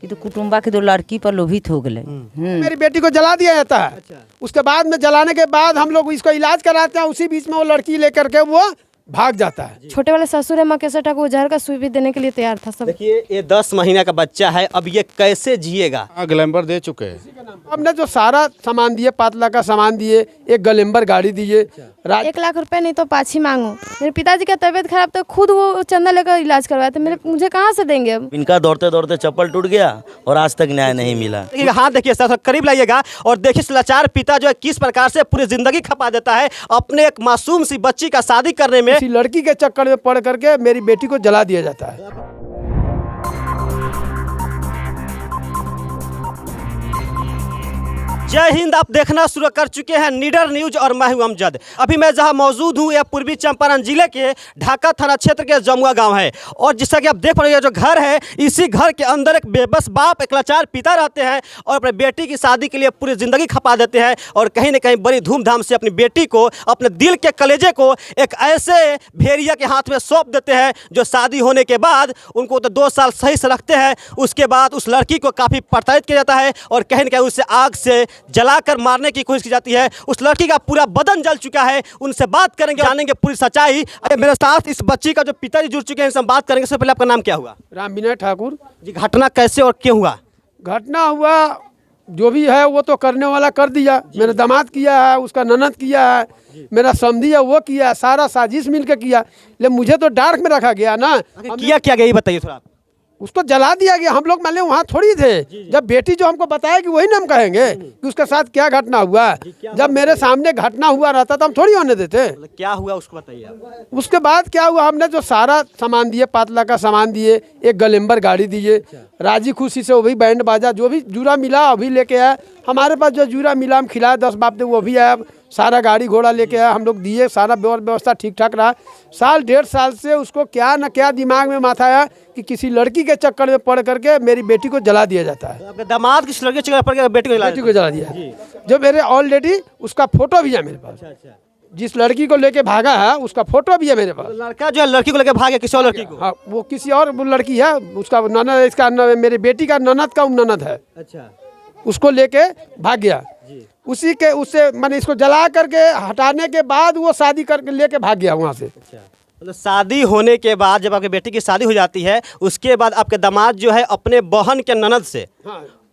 कि तो कुटुम्बा के दो लड़की पर लोभित हो गए। मेरी बेटी को जला दिया जाता है। उसके बाद में जलाने के बाद हम लोग इसको इलाज कराते हैं, उसी बीच में वो लड़की लेकर के वो भाग जाता है। छोटे वाले ससुर है मकेशटा को जहर का सुई भी देने के लिए तैयार था सब। देखिए ये 10 महीना का बच्चा है, अब ये कैसे जिएगा? ग्लैमर दे चुके हैं। हमने जो सारा सामान दिए, 5 लाख का सामान दिए, एक ग्लैमर गाड़ी दिए। 1 लाख रुपए नहीं तो पाछी मांगो। मेरे पिताजी का तबीयत खराब तो खुद वो चंदा लेकर इलाज करवाए थे, मुझे कहाँ से देंगे अब? इनका दौड़ते दौड़ते चप्पल टूट गया और आज तक न्याय नहीं मिला। देखिए हाँ, देखिए सर करीब लाइएगा और देखिए लाचार पिता जो है किस प्रकार से पूरी जिंदगी खपा देता है अपने एक मासूम सी बच्ची का शादी करने में। किसी लड़की के चक्कर में पड़ करके मेरी बेटी को जला दिया जाता है। जय हिंद, आप देखना शुरू कर चुके हैं निडर न्यूज और मैं हूं अमजद। अभी मैं जहां मौजूद हूं यह पूर्वी चंपारण जिले के ढाका थाना क्षेत्र के जमुआ गांव है और जैसा कि आप देख पा रहे हैं जो घर है, इसी घर के अंदर एक बेबस बाप, एक लाचार पिता रहते हैं और अपने बेटी की शादी के लिए पूरी जिंदगी खपा देते हैं और कहीं ना कहीं बड़ी धूमधाम से अपनी बेटी को, अपने दिल के कलेजे को एक ऐसे भेड़िया के हाथ में सौंप देते हैं जो शादी होने के बाद उनको तो 2 साल सही से रखते हैं। उसके बाद उस लड़की को काफ़ी प्रताड़ित किया जाता है और कहीं ना कहीं उसे आग से जलाकर मारने की कोशिश की जाती है। उस लड़की का पूरा बदन जल चुका है। उनसे बात करेंगे, जानेंगे पूरी सच्चाई। मेरे साथ इस बच्ची का जो पिताजी जुड़ चुके हैं, इनसे हम बात करेंगे। इससे पहले आपका नाम क्या हुआ? राम विनय ठाकुर जी, घटना कैसे और क्यों हुआ? घटना हुआ जो भी है वो तो करने वाला कर दिया। मेरा दामाद किया है, उसका ननद किया है, मेरा समधी है वो किया, सारा साजिश मिल के किया। लेकिन मुझे तो डार्क में रखा गया ना। किया क्या गया ये बताइए थोड़ा। उसको जला दिया गया। हम लोग मान वहाँ थोड़ी थे। जब बेटी जो हमको बताया कि वही ना हम कहेंगे कि उसके साथ क्या घटना हुआ। जब मेरे सामने घटना हुआ रहता तो हम थोड़ी होने देते। क्या हुआ उसको बताइए आप। उसके बाद क्या हुआ, हमने जो सारा सामान दिए, 5 लाख का सामान दिए, एक ग्लैमर गाड़ी दिए। राजी खुशी से वो भी बैंड बाजा जो भी जूरा मिला अभी लेके आया। हमारे पास जो जूरा मिला हम खिलाए 10 बाप थे, वो भी आया। सारा गाड़ी घोड़ा लेके आया, हम लोग दिए, सारा व्यवस्था ठीक ठाक रहा। 1.5 साल से उसको क्या न क्या दिमाग में माथा आया कि किसी लड़की के चक्कर में पड़ करके मेरी बेटी को जला दिया जाता है। आपके दामाद किस लड़के के चक्कर में पड़ के बेटी को जला दिया। जो मेरे ऑलरेडी उसका फोटो भी है मेरे पास। जिस लड़की को लेके भागा है उसका फोटो भी है मेरे पास। लड़का जो है लड़की को लेके भागे किसी और लड़की को? हाँ, वो किसी और लड़की है, उसका ननद, इसका मेरी बेटी का ननद का ननद है। अच्छा, उसको लेके भाग गया। उसी के उससे मैंने इसको जला करके हटाने के बाद वो शादी करके लेके भाग गया वहाँ से। मतलब शादी होने के बाद जब आपकी बेटी की शादी हो जाती है उसके बाद आपके दामाद जो है अपने बहन के ननद से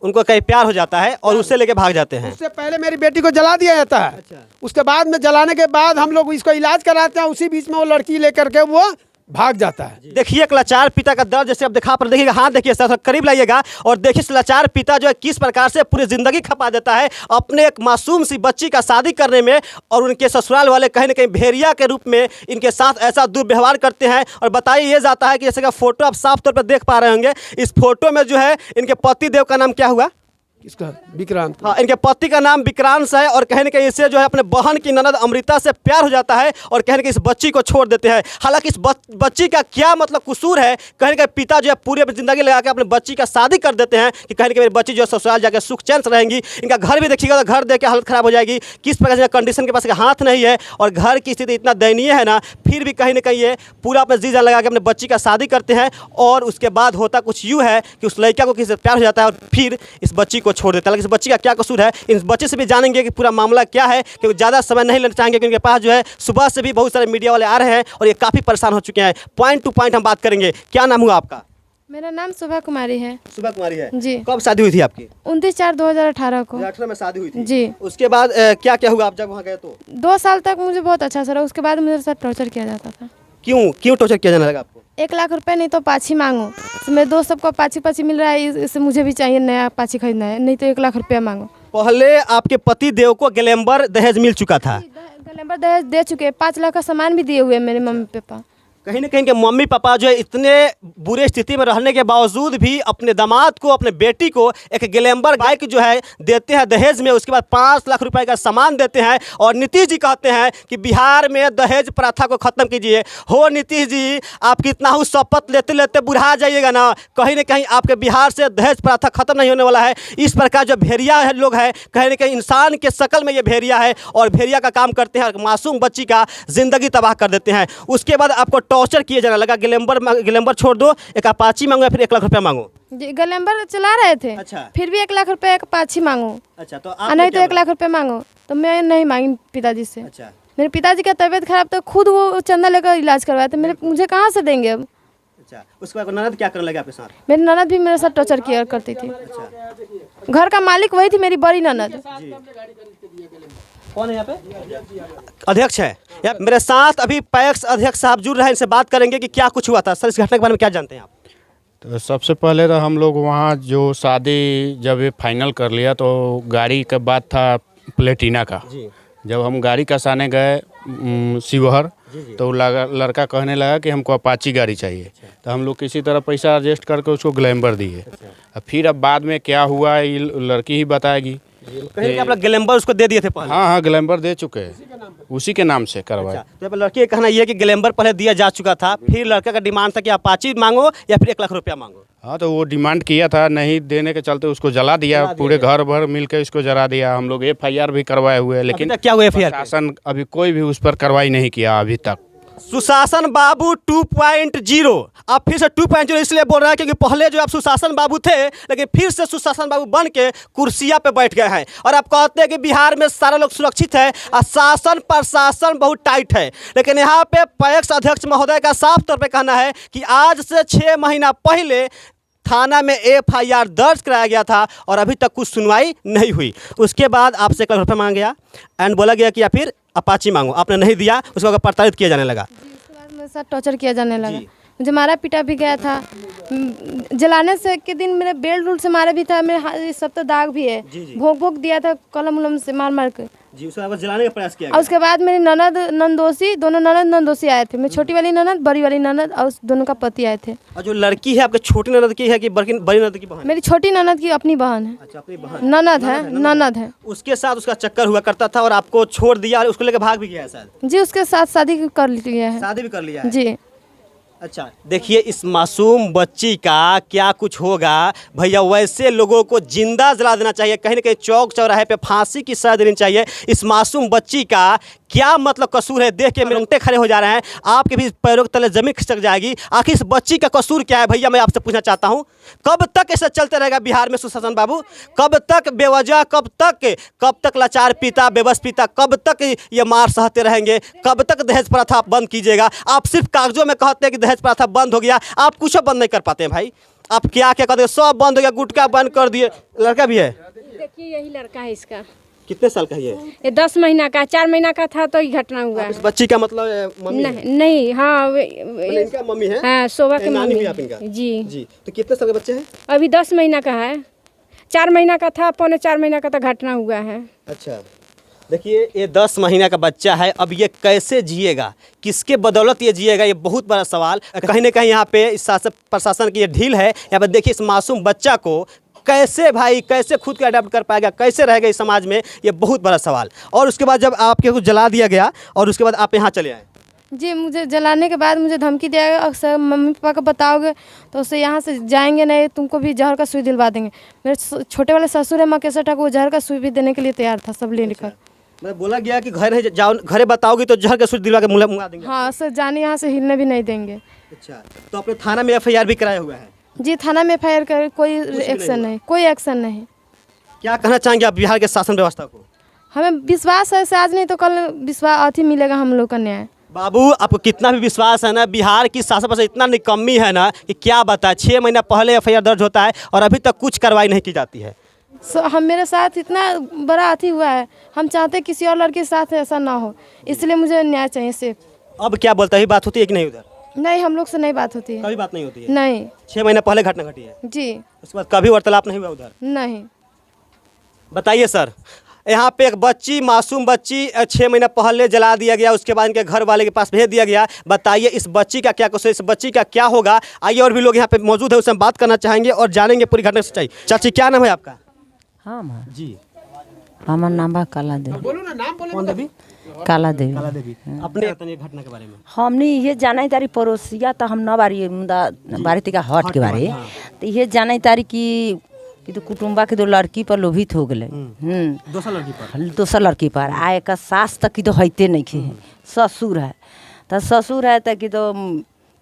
उनको कहीं प्यार हो जाता है और उससे लेके भाग जाते हैं। उससे पहले मेरी बेटी को जला दिया जाता है। उसके बाद में जलाने के बाद हम लोग इसको इलाज कराते हैं, उसी बीच में वो लड़की लेकर के वो भाग जाता है। देखिए एक लाचार पिता का दर्द जैसे आप दिखा पर देखिएगा। हाँ देखिए सर करीब लाइएगा और देखिए लाचार पिता जो है किस प्रकार से पूरी जिंदगी खपा देता है अपने एक मासूम सी बच्ची का शादी करने में और उनके ससुराल वाले कहीं ना कहीं भेड़िया के रूप में इनके साथ ऐसा दुर्व्यवहार करते हैं। और बताइए ये जाता है कि जैसे का फोटो आप साफ तौर पर देख पा रहे होंगे, इस फोटो में जो है इनके पति देव का नाम क्या हुआ? किसका? विक्रांत। हाँ, इनके पति का नाम विक्रांत है और कहीं ना कहीं इससे जो है अपने बहन की ननद अमृता से प्यार हो जाता है और कहीं ना कहीं इस बच्ची को छोड़ देते हैं। हालांकि इस बच्ची का क्या मतलब कसूर है, कहीं ना कहीं पिता जो है पूरी अपनी जिंदगी लगा के अपने बच्ची का शादी कर देते हैं कि कहीं ना कहीं मेरी बच्ची जो है ससुराल जाकर सुख चैन से रहेंगी। इनका घर भी देखिएगा तो घर देख के हालत खराब हो जाएगी। किस प्रकार से कंडीशन के पास हाथ नहीं है और घर की स्थिति इतना दयनीय है ना, फिर भी कहीं ना कहीं ये पूरा अपने जी जान लगा के अपने बच्ची का शादी करते हैं और उसके बाद होता कुछ यूँ है कि उस लड़का को किसी से प्यार हो जाता है और फिर इस बच्ची को छोड़ देता है। इस बच्ची का क्या कसूर है, इन बच्चे से भी जानेंगे कि पूरा मामला क्या है, क्योंकि ज़्यादा समय नहीं लेना चाहेंगे क्योंकि उनके पास जो है सुबह से भी बहुत सारे मीडिया वाले आ रहे हैं और ये काफ़ी परेशान हो चुके हैं। पॉइंट टू पॉइंट हम बात करेंगे। क्या नाम हुआ आपका? मेरा नाम सुभा कुमारी है। सुभा कुमारी है जी। कब शादी हुई थी आपकी? 29/4/2018 को। 2018 में शादी हुई थी जी। उसके बाद क्या क्या हुआ आप जब वहाँ गए तो? 2 साल तक मुझे बहुत अच्छा सा रहा, उसके बाद मेरे साथ टॉर्चर किया जाता था। क्यों टॉर्चर किया जाने लगा आपको? 1 लाख रुपए नहीं तो पाछी मांगो। मेरे दोस्त सबको पाछी मिल रहा है, इससे मुझे भी चाहिए नया पाछी खरीदना है, नहीं तो 1 लाख रुपया मांगो। पहले आपके पति देव को ग्लैमर दहेज मिल चुका था? ग्लैमर दहेज दे चुके, 5 लाख का सामान भी दिए हुए मेरे मम्मी पापा। कहीं ना कहीं के मम्मी पापा जो है इतने बुरे स्थिति में रहने के बावजूद भी अपने दामाद को, अपने बेटी को एक ग्लैमर बाइक जो है देते हैं दहेज में। उसके बाद 5 लाख रुपए का सामान देते हैं और नीतीश जी कहते हैं कि बिहार में दहेज प्रथा को खत्म कीजिए। हो नीतीश जी, आप कितना ही शपथ लेते लेते बुढ़ा जाइएगा ना, कहीं ना कहीं आपके बिहार से दहेज प्रथा खत्म नहीं होने वाला है। इस प्रकार जो भेड़िया है लोग हैं, कहीं ना कहीं इंसान के शकल में ये भेड़िया है और भेड़िया का काम करते हैं, मासूम बच्ची का जिंदगी तबाह कर देते हैं। उसके बाद आपको टॉर्चर किए जाने लगा, ग्लैमर छोड़ दो, एक अपाची मांगो या फिर 1 लाख रुपया मांगो। जी ग्लैमर चला रहे थे। अच्छा। फिर भी 1 लाख रुपए एक अपाची मांगो। अच्छा, तो नहीं तो 1 लाख रुपए मांगो, तो मैं नहीं मांगी पिताजी से। अच्छा, मेरे पिताजी का तबीयत खराब, तो खुद वो चंदा लेकर इलाज करवाए थे। मुझे कहाँ से देंगे अब? अच्छा, उसके बाद ननद क्या करने लगे आपके साथ? मेरी ननद भी मेरे साथ टॉर्चर किया करती थी। घर का मालिक वही थी, मेरी बड़ी ननद। कौन है यहाँ पे? अध्यक्ष है या मेरे साथ अभी पैक्स अध्यक्ष साहब जुड़ रहे हैं, इनसे बात करेंगे कि क्या कुछ हुआ था। सर, इस घटना के बारे में क्या जानते हैं आप? तो सबसे पहले तो हम लोग वहाँ जो शादी जब ये फाइनल कर लिया तो गाड़ी का बात था प्लेटिना का। जब हम गाड़ी कसाने गए शिवहर, तो लड़का कहने लगा कि हमको अपाची गाड़ी चाहिए। तो हम लोग किसी तरह पैसा एडजस्ट करके उसको ग्लैमर दिए। फिर अब बाद में क्या हुआ ये लड़की ही बताएगी। कहीं आप लोग ग्लैमर उसको दे दिए थे पहले? हाँ, ग्लैमर दे चुके हैं, उसी के नाम से करवाया। तो लड़की का कहना यह है कि ग्लैमर पहले दिया जा चुका था, फिर लड़का का डिमांड था कि अपाची मांगो या फिर 1 लाख रुपया मांगो। हाँ, तो वो डिमांड किया था, नहीं देने के चलते उसको जला दिया, पूरे घर भर मिलकर इसको जला दिया। हम लोग FIR भी करवाए हुए हैं, लेकिन क्या हुआ FIR? शासन अभी कोई भी उस पर कार्रवाई नहीं किया अभी तक। सुशासन बाबू 2.0, आप फिर से 2.0 इसलिए बोल रहे हैं क्योंकि पहले जो आप सुशासन बाबू थे, लेकिन फिर से सुशासन बाबू बन के कुर्सिया पे बैठ गए हैं। और आप कहते हैं कि बिहार में सारे लोग सुरक्षित है और शासन प्रशासन बहुत टाइट है, लेकिन यहाँ पे पैक्स अध्यक्ष महोदय का साफ तौर पे कहना है कि आज से 6 महीना पहले थाना में FIR दर्ज कराया गया था और अभी तक कुछ सुनवाई नहीं हुई। उसके बाद आपसे 1 लाख रुपये मांगा गया एंड बोला गया कि या फिर अपाची मांगो, आपने नहीं दिया, उसके बाद प्रताड़ित किया जाने लगा। उसके बाद मेरे साथ टॉर्चर किया जाने लगा। मुझे मारा पीटा भी गया था। जलाने से के दिन मेरे बेल्ट रूल से मारा भी था। मेरे हाथ सब तो दाग भी है। भोग दिया था कलम उलम से मार के जी। उसके बाद जलाने का प्रयास किया और उसके बाद मेरी ननद नंदोसी, दोनों ननद नंदोसी आए थे। मेरी छोटी वाली ननद, बड़ी वाली ननद और दोनों का पति आए थे। और जो लड़की है आपके छोटी ननद की है कि बड़ी ननद की बहन? मेरी छोटी ननद की अपनी बहन है। अच्छा, अपनी बहन ननद है। उसके साथ उसका चक्कर हुआ करता था और आपको छोड़ दिया और उसको लेकर भाग भी गया है शायद? जी, उसके साथ शादी कर लिया है। शादी भी कर लिया है जी। अच्छा, देखिए इस मासूम बच्ची का क्या कुछ होगा भैया। वैसे लोगों को जिंदा जला देना चाहिए, कहीं ना कहीं चौक चौराहे पे फांसी की सजा देनी चाहिए। इस मासूम बच्ची का क्या मतलब कसूर है, देख के मेरे रोंगटे खड़े हो जा रहे हैं। आपके भी पैरों के तले जमीन खिसक जाएगी। आखिर इस बच्ची का कसूर क्या है भैया, मैं आपसे पूछना चाहता हूँ। कब तक ऐसा चलते रहेगा बिहार में सुशासन बाबू? कब तक बेवजह, कब तक लाचार पिता, बेबस पिता, कब तक ये मार सहते रहेंगे? कब तक दहेज प्रथा आप बंद कीजिएगा? आप सिर्फ कागजों में कहते हैं कि दहेज प्रथा बंद हो गया, आप कुछ बंद नहीं कर पाते हैं भाई। आप क्या क्या करते हैं? सब बंद हो गया, गुटखा बंद कर दिए। लड़का भी है, देखिए यही लड़का है इसका। कितने साल का है ये 10 महीना का, 4 महीना का था तो ये घटना हुआ। इस बच्ची का मतलब मम्मी है? नहीं, हाँ इनका मम्मी है। हाँ, शोभा के नानी मम्मी भी आप इनका? जी। तो कितने साल के बच्चे हैं? अभी 10 महीना का है। 4 महीना का था, 4.25 महीना का तो घटना हुआ है। अच्छा, देखिए ये 10 महीना का बच्चा है। अब ये कैसे जिएगा, किसके बदौलत ये जिएगा, ये बहुत बड़ा सवाल। कहीं ना कहीं यहाँ पे इस शासन प्रशासन की ये ढील है। यहाँ पर देखिए इस मासूम बच्चा को कैसे खुद को अडेप्ट कर पाएगा, कैसे रहेगा इस समाज में, ये बहुत बड़ा सवाल। और उसके बाद जब आपके को जला दिया गया और उसके बाद आप यहाँ चले आए? जी, मुझे जलाने के बाद मुझे धमकी दिया गया, अक्सर मम्मी पापा को बताओगे तो उससे यहाँ से जाएंगे नहीं, तुमको भी जहर का सुई दिलवा देंगे। मेरे छोटे वाले ससुर है मकेसर ठाकुर, वो जहर का सुई भी देने के लिए तैयार था, सब ले लेकर। मैं बोला गया कि घर जाओ, घरे बताओगी तो जहर का सुई दिलवा के मुंगा देंगे? हाँ सर, जाने यहाँ से हिलने भी नहीं देंगे। अच्छा, तो अपने थाना में FIR भी कराया हुआ है? जी, थाना में FIR कर कोई एक्शन नहीं, कोई एक्शन नहीं। क्या कहना चाहेंगे आप बिहार के शासन व्यवस्था को? हमें विश्वास है, आज नहीं तो कल विश्वास अथी मिलेगा हम लोग का न्याय। बाबू, आपको कितना भी विश्वास है ना, बिहार की शासन पर इतना निकम्मी है ना कि क्या बताए। 6 महीना पहले FIR दर्ज होता है और अभी तक कुछ कार्रवाई नहीं की जाती है। हम मेरे साथ इतना बड़ा अथी हुआ है, हम चाहते किसी और लड़के के साथ ऐसा ना हो, इसलिए मुझे न्याय चाहिए सिर्फ। अब क्या बोलता है, बात होती है कि नहीं उधर? नहीं, हम लोग से नहीं बात होती है। कभी बात नहीं होती है? नहीं। 6 महीना पहले घटना घटी है? जी। उसके बाद कभी वार्तालाप नहीं हुआ उधर? नहीं। बताइए सर, यहाँ पे एक बच्ची, मासूम बच्ची 6 महीना पहले जला दिया गया, उसके बाद इनके घर वाले के पास भेज दिया गया। बताइए इस बच्ची का क्या कसूर, इस बच्ची का क्या होगा? आइए और भी लोग यहाँ पे मौजूद है, उससे हम बात करना चाहेंगे और जानेंगे पूरी घटना की सच्चाई। चाची, क्या नाम है आपका? हाँ माँ जी, हमार नाम बा काला देवी। बोलो ना, नाम बोलो। कौन देवी? काला देवी। काला देवी। अपने घटना के बारे में हमने ये जाना तारी पड़ोसिया तो हम न बारी बारी तिका हट के बारे तो ये जाना तारी कि तो कुटुम्बा के 2 लड़की पर लोभित हो गए। दोसर लड़की पर आए का सास तक की तो हईते नहीं खे, ससुर है तो कि तो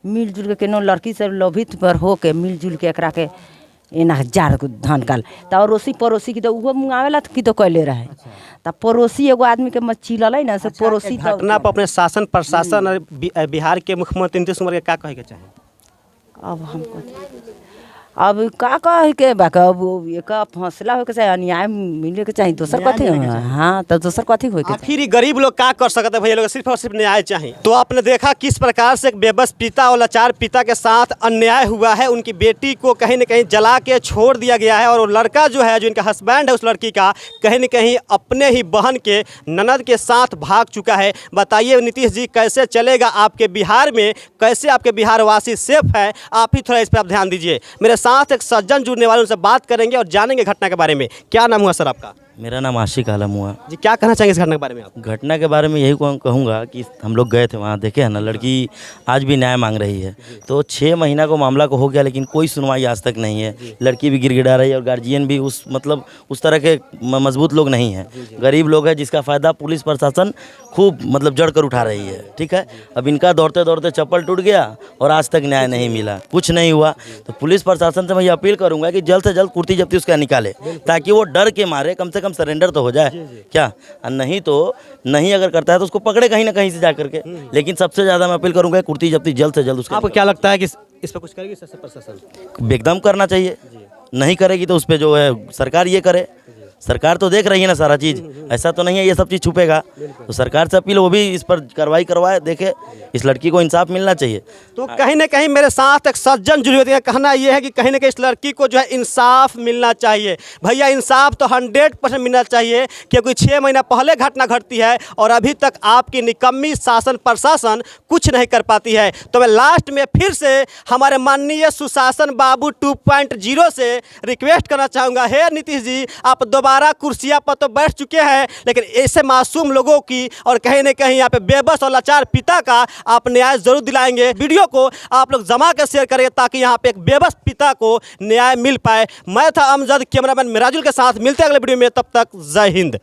मिलजुल के केनो लड़की से लोभित पर हो के मिलजुल के एकरा के एना जार धन काल त अड़ोसी पड़ोसी की तो उहो मुंगावेला की तो कैले रहे त पड़ोसी एगो आदमी के मचीलल है ना से पड़ोसी तो घटना पर अपने शासन प्रशासन और बिहार के मुख्यमंत्री नीतीश कुमार के क्या कहे के चाहे? अब हमको अब का कहे के बाका अब एक फैसला हो के चाहे अन्याय मिले के चाहे दोसर कथी हाँ तो दोसर कथी हो के आखिर गरीब लोग क्या कर सकते हैं भैया? लोग सिर्फ और सिर्फ न्याय चाहिए। तो आपने देखा किस प्रकार से एक बेबस पिता और लाचार पिता के साथ अन्याय हुआ है। उनकी बेटी को कहीं न कहीं जला के छोड़ दिया गया है और वो लड़का जो है, जो इनका हस्बैंड है, उस लड़की का कहीं न कहीं अपने ही बहन के ननद के साथ भाग चुका है। बताइए नीतीश जी, कैसे चलेगा आपके बिहार में? कैसे आपके बिहार वासी सेफ है? आप ही थोड़ा इस पर आप ध्यान दीजिए। मेरे साथ एक सज्जन जुड़ने वाले, उनसे बात करेंगे और जानेंगे घटना के बारे में। क्या नाम हुआ सर आपका? मेरा नाम आशिक आलम हुआ जी, क्या कहना चाहेंगे इस घटना के बारे में आप? घटना के बारे में यही कहूँगा कि हम लोग गए थे वहाँ, देखे है ना, लड़की आज भी न्याय मांग रही है। तो 6 महीना को मामला को हो गया, लेकिन कोई सुनवाई आज तक नहीं है। लड़की भी गिड़गिड़ा रही है और गार्जियन भी उस तरह के मजबूत लोग नहीं हैं, गरीब लोग हैं, जिसका फ़ायदा पुलिस प्रशासन खूब जड़ कर उठा रही है। ठीक है, अब इनका दौड़ते दौड़ते चप्पल टूट गया और आज तक न्याय नहीं मिला, कुछ नहीं हुआ। तो पुलिस प्रशासन से मैं ये अपील करूँगा कि जल्द से जल्द कुर्ती जब्ती उसका निकाले, ताकि वो डर के मारे कम से कम सरेंडर तो हो जाए। क्या नहीं तो नहीं अगर करता है तो उसको पकड़े कहीं ना कहीं से जा करके। लेकिन सबसे ज़्यादा मैं अपील करूँगा कुर्ती जब्ती जल्द से जल्द उसका। आपको क्या लगता है कि इस पर कुछ करेगी प्रशासन? एकदम करना चाहिए, नहीं करेगी तो उस पर जो है सरकार ये करे। सरकार तो देख रही है ना सारा चीज़, ऐसा तो नहीं है ये सब चीज़ छुपेगा। तो सरकार से अपील, वो भी इस पर कार्रवाई करवाए, देखे, इस लड़की को इंसाफ मिलना चाहिए। तो कहीं ना कहीं मेरे साथ एक सज्जन जुड़े हुए हैं, कहना यह है कि कहीं ना कहीं इस लड़की को जो है इंसाफ मिलना चाहिए। भैया इंसाफ तो 100% मिलना चाहिए, क्योंकि 6 महीना पहले घटना घटती है और अभी तक आपकी निकम्मी शासन प्रशासन कुछ नहीं कर पाती है। तो मैं लास्ट में फिर से हमारे माननीय सुशासन बाबू 2.0 से रिक्वेस्ट करना चाहूँगा, हे नीतीश जी, आप दोबारा कुर्सियां पर तो बैठ चुके हैं, लेकिन ऐसे मासूम लोगों की और कहीं न कहीं यहाँ पे बेबस और लाचार पिता का आप न्याय जरूर दिलाएंगे। वीडियो को आप लोग जमा कर शेयर करें ताकि यहाँ पे एक बेबस पिता को न्याय मिल पाए। मैं था अमजद, कैमरामैन मिराजुल के साथ। मिलते हैं अगले वीडियो में, तब तक जय हिंद।